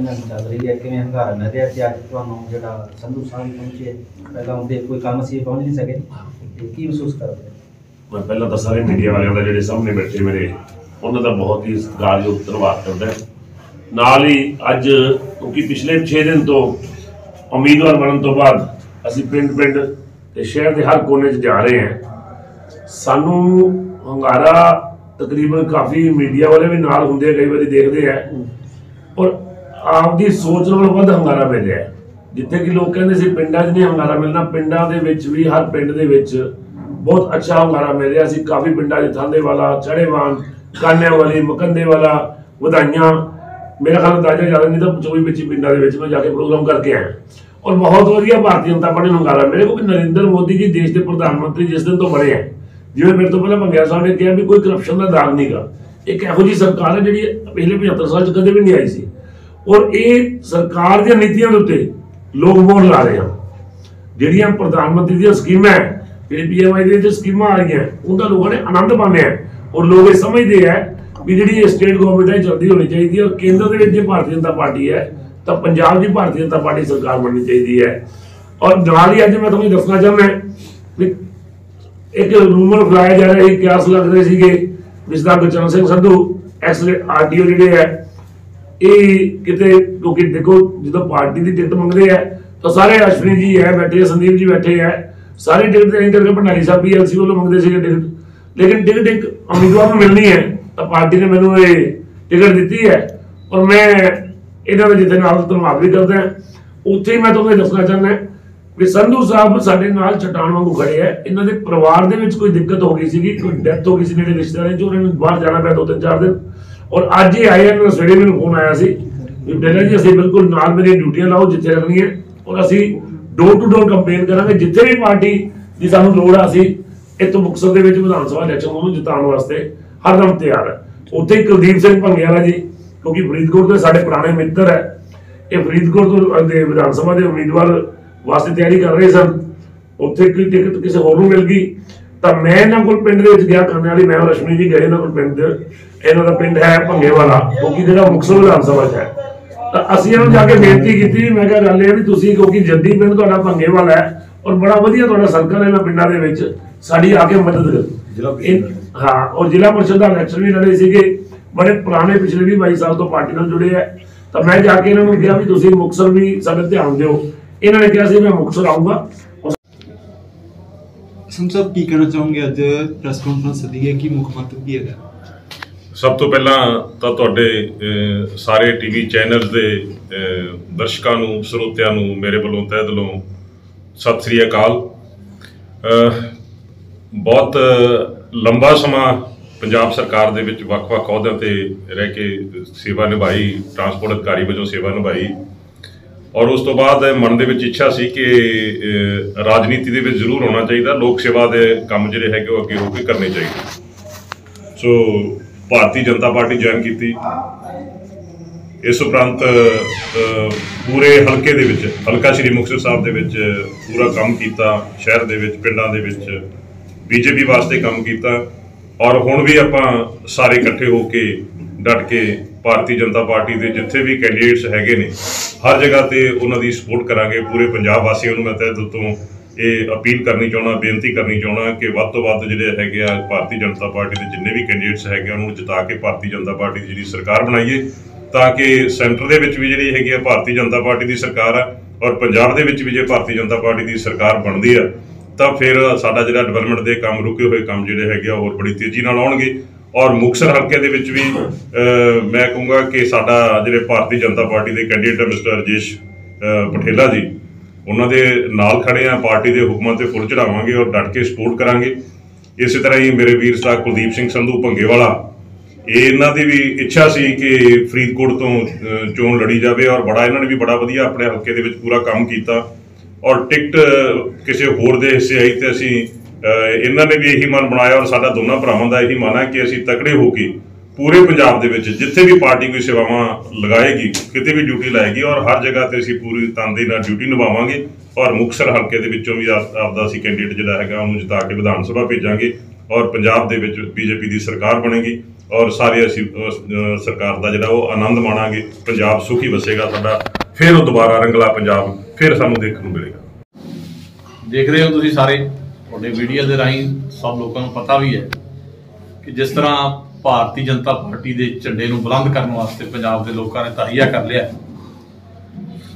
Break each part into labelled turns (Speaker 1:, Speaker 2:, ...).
Speaker 1: ਇਹਨਾਂ ਦੀ ਚੱਲ ਰਹੀ ਹੈ, ਕਿਵੇਂ ਹੰਗਾਰਾ ਮਿਲ ਰਿਹਾ ਤੇ ਅੱਜ ਤੁਹਾਨੂੰ ਜਿਹੜਾ ਸੰਧੂ ਸਾਹਿਬ ਪਹੁੰਚੇ, ਪਹਿਲਾਂ ਉਹਦੇ ਕੋਈ ਕੰਮ ਸੀ ਪਹੁੰਚ ਨਹੀਂ ਸਕੇ, ਤੇ ਕੀ ਮਹਿਸੂਸ ਕਰਦੇ?
Speaker 2: मैं पहला तो सारे मीडिया वाले का जो सामने बैठे मेरे उन्होंने तो बहुत ही सत्कारयोग धन्यवाद करता है। नाल ही अज क्योंकि पिछले 6 दिन तो उम्मीदवार बनने तो बाद असी पिंड पिंड ते शहर के हर कोने जा रहे हैं। सानू हंगारा तकरीबन काफ़ी मीडिया वाले भी नाल होंगे, कई बार देखते हैं और आपकी सोच नालों वध हंगारा मिल रहा है। जिथे कि लोग कहते सी पिंडां 'च नहीं हंगारा मिलना, पिंडां दे विच भी हर पिंड दे विच बहुत अच्छा हंगारा मिल रहा सी। काफ़ी पिंडां 'च थांदेवाला, चढ़ेवान, कान्या वाली, मकंदे वाला, वधाइयां, मेरा ख्याल अंदाजा ज़्यादा नहीं तो 24-25 पिंडां दे विच मैं जाके प्रोग्राम करके आया और बहुत वधिया भारतीय जनता पार्टी हंगारा मिले, क्योंकि नरेंद्र मोदी जी देश के प्रधानमंत्री जिस दिन तो बने हैं, जिवें मेरे तो पहले भंगिया साहब ने कहा भी कोई करप्शन का दाग नहीं गा, एक इहो जी सरकार है जी पिछले 75 साल च कदे भी नहीं आई सी और ये सरकार दी नीतियां दे उत्ते लोग वोट ला रहे हैं। जिहड़ियां प्रधानमंत्री दी स्कीमां है, जिहड़ी पीएमआई दी स्कीमां आ रही हैं, उनका लोगों ने आनंद पाने हैं और लोग ये समझते हैं भी जिहड़ी स्टेट गवर्नमेंट है चलती होनी चाहिए और केंद्र दे विच भारतीय जनता पार्टी है तो पंजाब की भारतीय जनता पार्टी सरकार बननी चाहिए है। और नाल ही अज मैं तुहानूं दसना चाहना भी एक रूमर फैलाया जा रहा है, क्यास लग रहे थे जिसका गुरचरण सिंह संधू एक्स आरटीओ जिहड़े है ये किते, क्योंकि देखो जो पार्टी की टिकट मंगते हैं तो सारे अश्विनी जी है बैठे, संदीप जी बैठे है, सारी टिकट नहीं करके भंडारी साहब PLC वालों मंगते थे टिकट, लेकिन टिकट एक उम्मीदवार को मिलनी है तो पार्टी ने मैनू ये टिकट दी है और मैं इन्हों का जितने नाल धन्यवाद भी करता है। उत्थे मैं तुम्हें दसना चाहना भी संधू साहब साडे नाल चट्टान वांगू खड़े है। इन्हों के परिवार दे विच कोई दिक्कत हो गई सी, कोई डेथ हो गई सी मेरे रिश्तेदार जो उन्होंने बाहर जाना पाया 2-3-4 दिन और अज ही आए हैं। सवेरे मैंने फोन आया सी डेला जी असीं बिल्कुल नाल मेरी ड्यूटियां लाओ जिथे रखनी है और असीं डोर टू डोर कंपेन करांगे, जिथे भी पार्टी की सानूं लोड़ आ असीं इत्थों मुक्तसर दे विच विधान सभा इलैक्शन उन्होंने जिताउण वास्ते हरदम तैयार है। उत्थे ही कुलदीप सिंह भंगियाला जी क्योंकि फरीदकोट के साडे पुराने मित्र है, ये फरीदकोट तो विधान सभा के उम्मीदवार वास्ते तैयारी कर रहे सन, उत्थे की टिकट किसी होर नूं मिल गई तो मैं इन्हां कोल पिंड दे विच गया करने वाली, मैं और रश्मि जी गए इन्हां कोल पिंड दे, इन्हां दा पिंड है भंगेवाला क्योंकि जिहड़ा मुक्तसर विधान सभा च है तो असीं इन्हां नूं जाके बेनती कीती। मैं कहा गल इह भी तुसीं क्योंकि जद्दी पिंड तुहाडा भंगेवाला है और बड़ा वधिया तुहाडा सर्कल है इन्हां पिंडां दे विच, साडी आके मदद करो। हाँ, और जिला परिषद का इलैक्शन भी लड़े सीगे, बड़े पुराने पिछले भी 22 साल तो पार्टी नाल जुड़े है तो मैं जाके इन्होंने कहा भी तुसीं मुक्तसर भी साडे ध्यान दिओ, इन्होंने कहा सी मैं मुक्तसर आऊँगा।
Speaker 3: संधू साहब की कहना चाहोगे अज प्रेस कॉन्फ्रेंस सदी है कि मुख मंतव की है?
Speaker 4: सब तो पहला तो तुहाडे सारे टीवी चैनल्स के दर्शकों नूं ਸਰੋਤਿਆਂ नूं मेरे वालों तह दिलों सत श्री अकाल। बहुत लंबा समा पंजाब सरकार दे विच वख-वख अहुदिਆਂ ते रह के सेवा निभाई, ट्रांसपोर्ट अधिकारी वजों सेवा निभाई और उस तो बाद मन दे विच इच्छा सी कि राजनीति दे विच जरूर होना चाहिए, लोक सेवा दे काम जिहड़े है अगे हो के करने चाहिए। सो भारतीय जनता पार्टी ज्वाइन की। इस उपरंत पूरे हल्के दे विच हल्का श्री मुक्तसर साहब दे विच पूरा काम किया, शहर दे विच पिंडां दे विच बीजेपी वास्ते काम किया और हुण भी आपां सारे इकट्ठे होके डट के भारतीय जनता पार्टी के जिथे भी कैंडीडेट्स हैगे ने हर जगह ते उन्हां दी सपोर्ट करांगे। पूरे पंजाब वासियों नूं मैं तहे दिल तों ये अपील करनी चाहना, बेनती करनी चाहना कि वध तो वध जिहड़े हैगे आ भारतीय जनता पार्टी के जिन्ने भी कैंडीडेट्स हैगे उन्होंने जिता के भारतीय जनता पार्टी की जिहड़ी सरकार बनाईए ताकि सेंटर दे विच भी जिहड़ी हैगी आ भारतीय जनता पार्टी की सरकार है और पंजाब दे विच भी जे भारतीय जनता पार्टी की सरकार बनती है तो फिर साडा जिहड़ा डिवेलपमेंट के काम रुके हुए काम जिहड़े हैगे आ होर बड़ी तेजी नाल आउणगे और मुक्तसर हल्के दे विच भी मैं कहूँगा कि साडा जिहड़े भारतीय जनता पार्टी के कैंडीडेट मिस्टर राजेश पठेला जी उन्हों के नाल खड़े हैं, पार्टी के हुक्मां ते फुल चढ़ावांगे और डट के सपोर्ट करांगे। इस तरह ही मेरे वीर साहब कुलदीप सिंह संधू भंगेवाला इन्हां दी भी इच्छा सी कि फरीदकोट तो चोण लड़ी जाए और बड़ा इन्होंने भी बड़ा वधिया अपने हल्के दे विच पूरा काम किया और टिकट किसी होर दे हिस्से आई तो असीं इन्होंने भी यही मन बनाया और साडा दोनों भरावां दा यही मन है कि असीं तकड़े होके पूरे पंजाब दे विच जिथे भी पार्टी कोई सेवावां लगाएगी, किते भी ड्यूटी लाएगी और हर जगह ते असीं पूरी तनदेही नाल ड्यूटी निभावांगे और मुक्तसर हल्के दे विचों भी आपदा असीं कैंडीडेट जिहड़ा हैगा उहनूं जिता के विधान सभा भेजांगे और पंजाब दे विच बीजेपी की सरकार बनेगी ਔਰ ਸਾਰੇ ਅਸੀਂ ਸਰਕਾਰ ਦਾ ਜਿਹੜਾ ਉਹ ਆਨੰਦ ਮਾਣਾਂਗੇ। ਪੰਜਾਬ ਸੁਖੀ ਵਸੇਗਾ ਸਾਡਾ, ਫਿਰ ਉਹ ਦੁਬਾਰਾ ਰੰਗਲਾ ਪੰਜਾਬ ਫਿਰ ਸਾਨੂੰ ਦੇਖਣ ਨੂੰ ਮਿਲੇਗਾ।
Speaker 5: ਦੇਖ ਰਹੇ ਹੋ ਤੁਸੀਂ ਸਾਰੇ, ਤੁਹਾਡੇ ਵੀਡੀਓ ਦੇ ਰਾਹੀਂ ਸਭ ਲੋਕਾਂ ਨੂੰ ਪਤਾ ਵੀ ਹੈ ਕਿ ਜਿਸ ਤਰ੍ਹਾਂ ਭਾਰਤੀ ਜਨਤਾ ਪਾਰਟੀ ਦੇ ਝੰਡੇ ਨੂੰ ਬੁਲੰਦ ਕਰਨ ਵਾਸਤੇ ਪੰਜਾਬ ਦੇ ਲੋਕਾਂ ਨੇ ਤਹੀਆ ਕਰ ਲਿਆ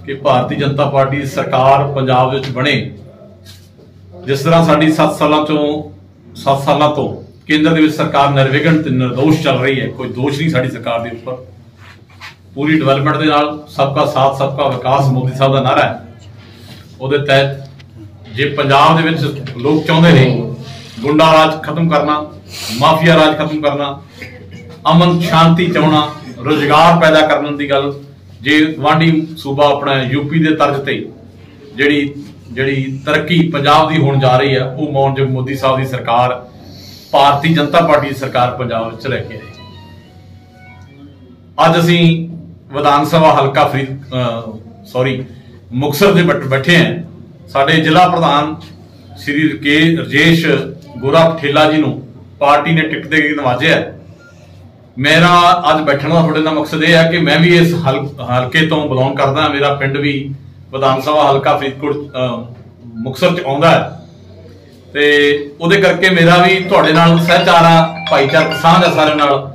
Speaker 5: ਕਿ ਭਾਰਤੀ ਜਨਤਾ ਪਾਰਟੀ ਦੀ ਸਰਕਾਰ ਪੰਜਾਬ ਵਿੱਚ ਬਣੇ। ਜਿਸ ਤਰ੍ਹਾਂ ਸਾਡੀ 7 ਸਾਲਾਂ ਤੋਂ ਕੇਂਦਰ ਦੇ ਵਿੱਚ ਸਰਕਾਰ ਨਿਰਵਿਘਨ ਤੇ ਨਿਰਦੋਸ਼ ਚੱਲ ਰਹੀ ਹੈ, ਕੋਈ ਦੋਸ਼ ਨਹੀਂ ਸਾਡੀ ਸਰਕਾਰ ਦੇ ਉੱਪਰ। ਪੂਰੀ ਡਿਵੈਲਪਮੈਂਟ ਦੇ ਨਾਲ ਸਬਕਾ ਸਾਥ ਸਬਕਾ ਵਿਕਾਸ ਮੋਦੀ ਸਾਹਿਬ ਦਾ ਨਾਰਾ ਹੈ। ਉਹਦੇ ਤਹਿਤ ਜੇ ਪੰਜਾਬ ਦੇ ਵਿੱਚ ਲੋਕ ਚਾਹੁੰਦੇ ਨੇ ਗੁੰਡਾ ਰਾਜ ਖਤਮ ਕਰਨਾ, ਮਾਫੀਆ ਰਾਜ ਖਤਮ ਕਰਨਾ, ਅਮਨ ਸ਼ਾਂਤੀ ਚਾਹਣਾ, ਰੁਜ਼ਗਾਰ ਪੈਦਾ ਕਰਨ ਦੀ ਗੱਲ, ਜੇ ਗੁਆਂਢੀ ਸੂਬਾ ਆਪਣਾ यूपी ਦੇ ਤਰਜ਼ ਤੇ ਜਿਹੜੀ ਤਰੱਕੀ ਪੰਜਾਬ ਦੀ ਹੋਣ ਜਾ ਰਹੀ ਹੈ, ਉਹ ਮਾਨਯੋਗ ਮੋਦੀ ਸਾਹਿਬ ਦੀ ਸਰਕਾਰ, ਭਾਰਤੀ ਜਨਤਾ ਪਾਰਟੀ ਦੀ ਸਰਕਾਰ ਪੰਜਾਬ ਵਿੱਚ ਲੈ ਕੇ ਆਈ। ਅੱਜ ਅਸੀਂ ਵਿਧਾਨ ਸਭਾ ਹਲਕਾ ਮੁਕਤਸਰ ਦੇ ਬੈਠੇ ਹਾਂ। ਸਾਡੇ ਜ਼ਿਲ੍ਹਾ ਪ੍ਰਧਾਨ ਸ਼੍ਰੀ ਰਜੇਸ਼ ਗੋਰਾ ਪਠੇਲਾ ਜੀ ਨੂੰ ਪਾਰਟੀ ਨੇ ਟਿਕਟ ਦੇ ਕੇ ਨਵਾਜਿਆ। ਮੇਰਾ ਅੱਜ ਬੈਠਣ ਦਾ ਤੁਹਾਡੇ ਨਾਲ ਮਕਸਦ ਇਹ ਹੈ ਕਿ ਮੈਂ ਵੀ ਇਸ ਹਲਕੇ ਤੋਂ ਬਿਲੋਂਗ ਕਰਦਾ। ਮੇਰਾ ਪਿੰਡ ਵੀ ਵਿਧਾਨ ਸਭਾ ਹਲਕਾ ਫਰੀਦਕੋਟ ਮੁਕਤਸਰ ਚ ਆਉਂਦਾ ਹੈ ਤੇ ਉਹਦੇ ਕਰਕੇ ਮੇਰਾ ਵੀ ਤੁਹਾਡੇ ਨਾਲ ਸਹਿਚਾਰਾ ਭਾਈਚਾਰਕ ਸਾਂਝ ਹੈ ਸਾਰਿਆਂ ਨਾਲ।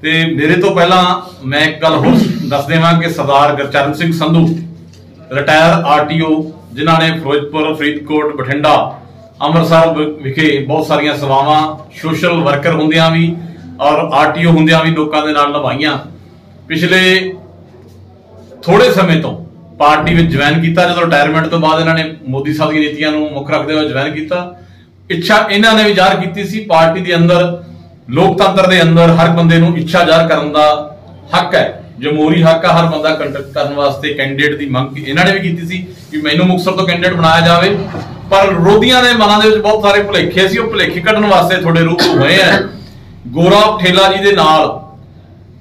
Speaker 5: ਤੇ ਮੇਰੇ ਤੋਂ ਪਹਿਲਾਂ ਮੈਂ ਇੱਕ ਗੱਲ ਹੋਰ ਦੱਸ ਦੇਵਾਂ ਕਿ ਸਰਦਾਰ ਗੁਰਚਰਨ ਸਿੰਘ ਸੰਧੂ ਰਿਟਾਇਰ RTO, ਜਿਨ੍ਹਾਂ ਨੇ ਫਿਰੋਜ਼ਪੁਰ, ਫਰੀਦਕੋਟ, ਬਠਿੰਡਾ, ਅੰਮ੍ਰਿਤਸਰ ਵਿਖੇ ਬਹੁਤ ਸਾਰੀਆਂ ਸੇਵਾਵਾਂ ਸੋਸ਼ਲ ਵਰਕਰ ਹੁੰਦਿਆਂ ਵੀ ਔਰ RTO ਹੁੰਦਿਆਂ ਵੀ ਲੋਕਾਂ ਦੇ ਨਾਲ ਨਿਭਾਈਆਂ। ਪਿਛਲੇ ਥੋੜੇ ਸਮੇਂ ਤੋਂ ਪਾਰਟੀ ਵਿੱਚ ਜੁਆਇਨ ਕੀਤਾ। ਜਦੋਂ ਰਿਟਾਇਰਮੈਂਟ ਤੋਂ ਬਾਅਦ ਇਹਨਾਂ ਨੇ ਮੋਦੀ ਸਾਹਿਬ ਦੀਆਂ ਨੀਤੀਆਂ ਨੂੰ ਮੁੱਖ ਰੱਖਦੇ ਹੋਏ ਜੁਆਇਨ ਕੀਤਾ। ਇੱਛਾ ਇਹਨਾਂ ਨੇ ਵੀ ਜ਼ਾਹਰ ਕੀਤੀ ਸੀ, ਪਾਰਟੀ ਦੇ ਅੰਦਰ ਲੋਕਤੰਤਰ ਦੇ ਅੰਦਰ ਹਰ ਬੰਦੇ ਨੂੰ ਇੱਛਾ ਜ਼ਾਹਰ ਕਰਨ ਦਾ ਹੱਕ ਹੈ, ਜਮਹੂਰੀ ਹੱਕ ਹੈ ਹਰ ਬੰਦਾ ਕੰਟੈਕਟ ਕਰਨ ਵਾਸਤੇ। ਕੈਂਡੀਡੇਟ ਦੀ ਮੰਗ ਇਹਨਾਂ ਨੇ ਵੀ ਕੀਤੀ ਸੀ ਕਿ ਮੈਨੂੰ ਮੁਕਤਸਰ ਤੋਂ ਕੈਂਡੀਡੇਟ ਬਣਾਇਆ ਜਾਵੇ, ਪਰ ਵਿਰੋਧੀਆਂ ਦੇ ਮਨਾਂ ਦੇ ਵਿੱਚ ਬਹੁਤ ਸਾਰੇ ਭੁਲੇਖੇ ਸੀ। ਉਹ ਭੁਲੇਖੇ ਕੱਢਣ ਵਾਸਤੇ ਤੁਹਾਡੇ ਰੂਬਰੂ ਹੋਏ ਆ। ਗੋਰਾ ਪਠੇਲਾ ਜੀ ਦੇ ਨਾਲ,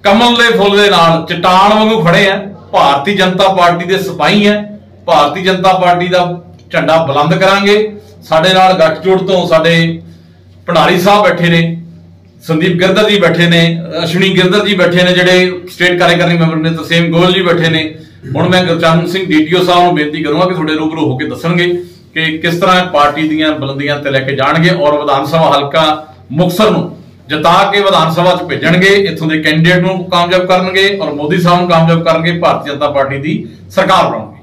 Speaker 5: ਕਮਲ ਦੇ ਫੁੱਲ ਦੇ ਨਾਲ ਚਟਾਨ ਵਾਂਗੂ ਖੜੇ ਆ। ਭਾਰਤੀ ਜਨਤਾ ਪਾਰਟੀ ਦੇ ਸਿਪਾਹੀ ਹੈ। ਭਾਰਤੀ ਜਨਤਾ ਪਾਰਟੀ ਦਾ ਝੰਡਾ ਬੁਲੰਦ ਕਰਾਂਗੇ। ਸਾਡੇ ਨਾਲ ਗੱਠਜੋੜ ਤੋਂ ਸਾਡੇ ਭੰਡਾਰੀ ਸਾਹਿਬ ਬੈਠੇ ਨੇ, ਸੰਦੀਪ ਗਿਰਧਰ ਜੀ ਬੈਠੇ ਨੇ, ਅਸ਼ਵਨੀ ਗਿਰਧਰ ਜੀ ਬੈਠੇ ਨੇ ਜਿਹੜੇ ਸਟੇਟ ਕਾਰਜਕਾਰੀ ਮੈਂਬਰ ਨੇ, ਤਰਸੇਮ ਗੋਇਲ ਜੀ ਬੈਠੇ ਨੇ। ਹੁਣ ਮੈਂ ਗੁਰਚਰਨ ਸਿੰਘ DTO ਸਾਹਿਬ ਨੂੰ ਬੇਨਤੀ ਕਰੂੰਗਾ ਕਿ ਤੁਹਾਡੇ ਰੂਬਰੂ ਹੋ ਕੇ ਦੱਸਣਗੇ ਕਿ ਕਿਸ ਤਰ੍ਹਾਂ ਪਾਰਟੀ ਦੀਆਂ ਬੁਲੰਦੀਆਂ ਤੇ ਲੈ ਕੇ ਜਾਣਗੇ ਔਰ ਵਿਧਾਨ ਸਭਾ ਹਲਕਾ ਮੁਕਤਸਰ ਨੂੰ ਜਿਤਾ ਕੇ ਵਿਧਾਨ ਸਭਾ 'ਚ ਭੇਜਣਗੇ। ਇੱਥੋਂ ਦੇ ਕੈਂਡੀਡੇਟ ਨੂੰ ਕਾਮਯਾਬ ਕਰਨਗੇ ਔਰ ਮੋਦੀ ਸਾਹਿਬ ਨੂੰ ਕਾਮਯਾਬ ਕਰਨਗੇ। ਭਾਰਤੀ ਜਨਤਾ ਪਾਰਟੀ ਦੀ ਸਰਕਾਰ ਬਣਾਉਣਗੇ।